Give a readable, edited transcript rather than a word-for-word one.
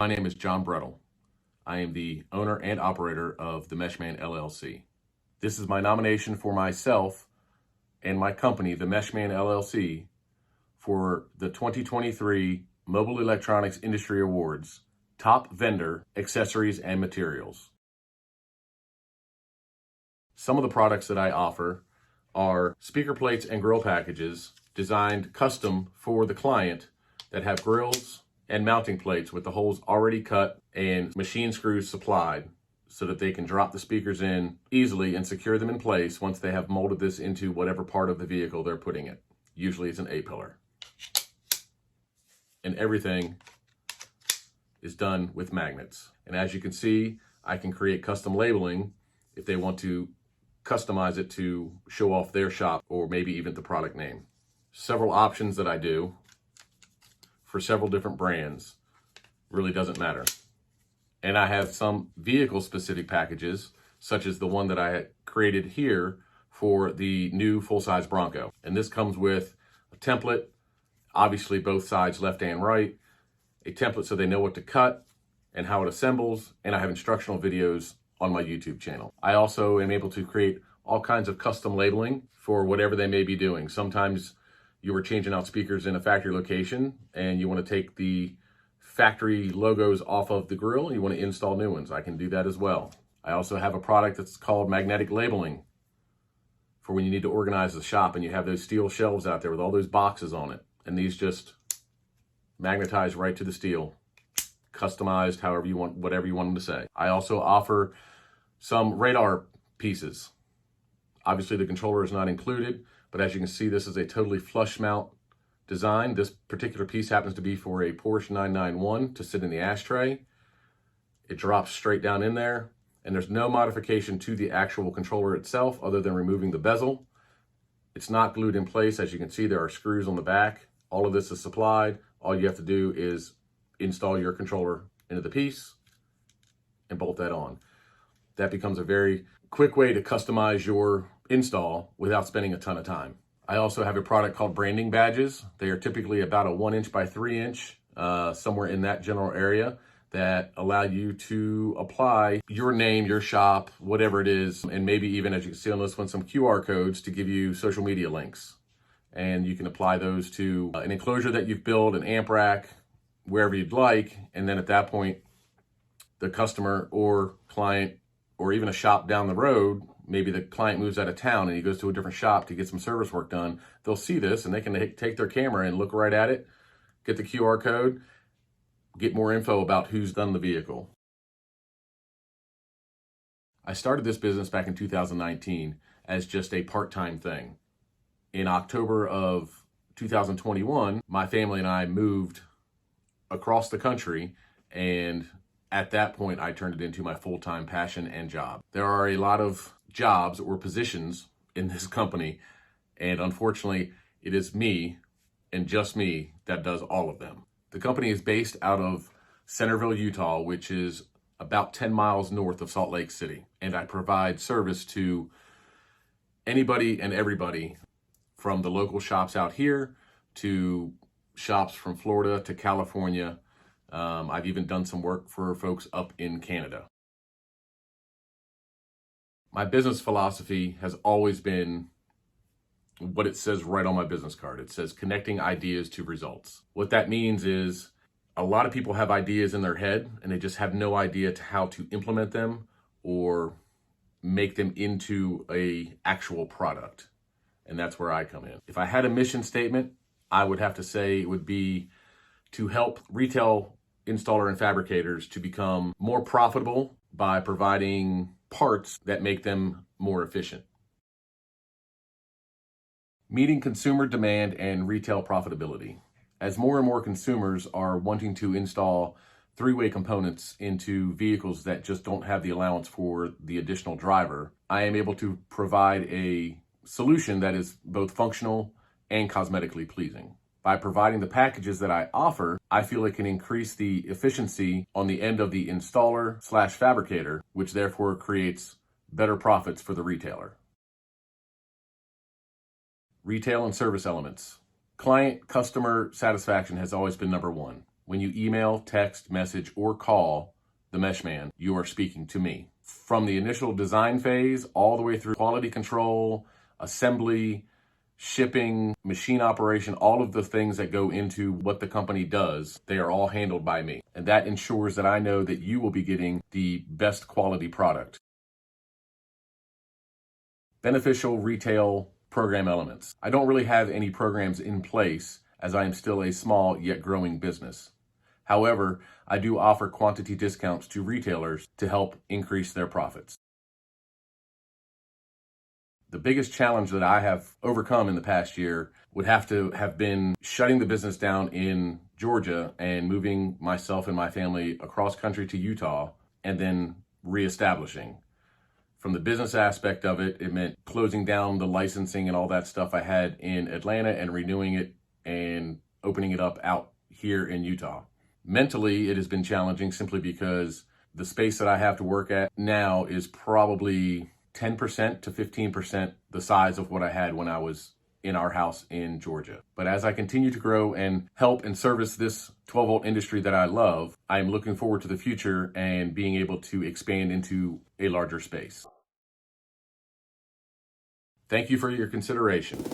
My name is John Brettel. I am the owner and operator of the Meshman LLC. This is my nomination for myself and my company, the Meshman LLC, for the 2023 Mobile Electronics Industry Awards, Top Vendor, Accessories and Materials. Some of the products that I offer are speaker plates and grill packages designed custom for the client that have grills and mounting plates with the holes already cut and machine screws supplied so that they can drop the speakers in easily and secure them in place once they have molded this into whatever part of the vehicle they're putting it. Usually it's an A-pillar. And everything is done with magnets. And as you can see, I can create custom labeling if they want to customize it to show off their shop or maybe even the product name. Several options that I do for several different brands, really doesn't matter. And I have some vehicle specific packages, such as the one that I created here for the new full-size Bronco. And this comes with a template, obviously both sides, left and right, a template so they know what to cut and how it assembles, and I have instructional videos on my YouTube channel. I also am able to create all kinds of custom labeling for whatever they may be doing. Sometimes you were changing out speakers in a factory location and you want to take the factory logos off of the grill and you want to install new ones. I can do that as well. I also have a product that's called magnetic labeling for when you need to organize the shop and you have those steel shelves out there with all those boxes on it. And these just magnetize right to the steel, customized however you want, whatever you want them to say. I also offer some radar pieces. Obviously the controller is not included, but as you can see, this is a totally flush mount design. This particular piece happens to be for a Porsche 991 to sit in the ashtray. It drops straight down in there, and there's no modification to the actual controller itself other than removing the bezel. It's not glued in place. As you can see, there are screws on the back. All of this is supplied. All you have to do is install your controller into the piece and bolt that on. That becomes a very quick way to customize your install without spending a ton of time. I also have a product called branding badges. They are typically about a 1" by 3" somewhere in that general area, that allow you to apply your name, your shop, whatever it is, and maybe even, as you can see on this one, some QR codes to give you social media links. And you can apply those to an enclosure that you've built, an amp rack, wherever you'd like. And then at that point, the customer or client, or even a shop down the road, maybe the client moves out of town and he goes to a different shop to get some service work done, they'll see this and they can take their camera and look right at it, get the QR code, get more info about who's done the vehicle. I started this business back in 2019 as just a part-time thing. In October of 2021, my family and I moved across the country, and at that point, I turned it into my full-time passion and job. There are a lot of jobs or positions in this company, and unfortunately, it is me and just me that does all of them. The company is based out of Centerville, Utah, which is about 10 miles north of Salt Lake City, and I provide service to anybody and everybody from the local shops out here to shops from Florida to California. I've even done some work for folks up in Canada. My business philosophy has always been what it says right on my business card. It says connecting ideas to results. What that means is a lot of people have ideas in their head and they just have no idea to how to implement them or make them into a actual product. And that's where I come in. If I had a mission statement, I would have to say it would be to help retail installer and fabricators to become more profitable by providing parts that make them more efficient. Meeting consumer demand and retail profitability. As more and more consumers are wanting to install three-way components into vehicles that just don't have the allowance for the additional driver, I am able to provide a solution that is both functional and cosmetically pleasing. By providing the packages that I offer, I feel it can increase the efficiency on the end of the installer/fabricator, which therefore creates better profits for the retailer. Retail and service elements. Client customer satisfaction has always been number one. When you email, text, message, or call the mesh man, you are speaking to me. From the initial design phase all the way through quality control, assembly, shipping, machine operation, all of the things that go into what the company does, they are all handled by me. And that ensures that I know that you will be getting the best quality product. Beneficial retail program elements. I don't really have any programs in place as I am still a small yet growing business. However, I do offer quantity discounts to retailers to help increase their profits. The biggest challenge that I have overcome in the past year would have to have been shutting the business down in Georgia and moving myself and my family across country to Utah and then reestablishing. From the business aspect of it, it meant closing down the licensing and all that stuff I had in Atlanta and renewing it and opening it up out here in Utah. Mentally, it has been challenging simply because the space that I have to work at now is probably 10% to 15% the size of what I had when I was in our house in Georgia. But as I continue to grow and help and service this 12-volt industry that I love, I am looking forward to the future and being able to expand into a larger space. Thank you for your consideration.